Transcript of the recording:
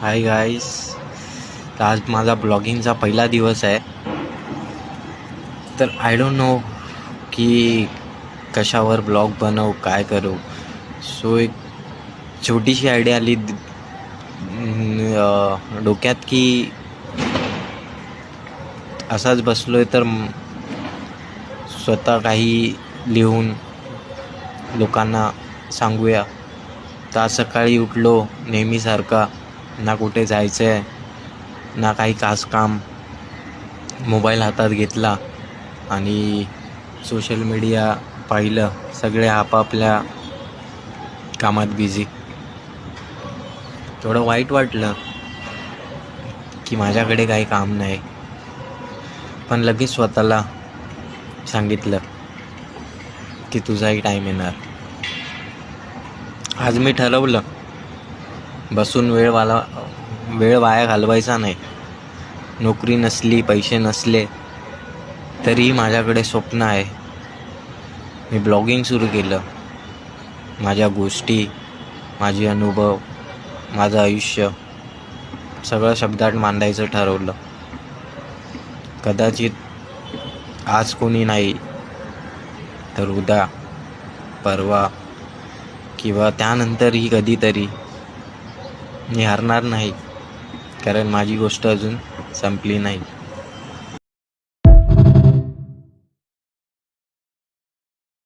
Hi guys, आज माझा ब्लॉगिंगचा पहिला दिवस आहे. तर आय डोंट नो की कशावर ब्लॉग बनवू, काय करू. सो एक छोटीशी आयडिया आली डोक्यात की असाच बसलोय तर स्वतः काही लिहून लोकांना सांगूया. तर आज सकाळी उठलो नेहमीसारखा, ना कुठे जायचं आहे ना काही काम. मोबाईल हातात घेतला आणि सोशल मीडिया पाहिलं. सगळे आपापल्या कामात बिझी. थोडं वाईट वाटलं की माझ्याकडे काही काम नाही, पण लगेच स्वतःला सांगितलं की तुझाही टाईम येणार. आज मी ठरवलं बसून वेळ वाया घालवायचा नाही. नोकरी नसली, पैसे नसले तरीही माझ्याकडे स्वप्न आहे. मी ब्लॉगिंग सुरू केलं. माझ्या गोष्टी, माझे अनुभव, माझं आयुष्य सगळं शब्दात मांडायचं ठरवलं. कदाचित आज कोणी नाही तर उद्या, परवा किंवा त्यानंतरही कधीतरी मी हरणार नाही, कारण माझी गोष्ट अजून संपली नाही.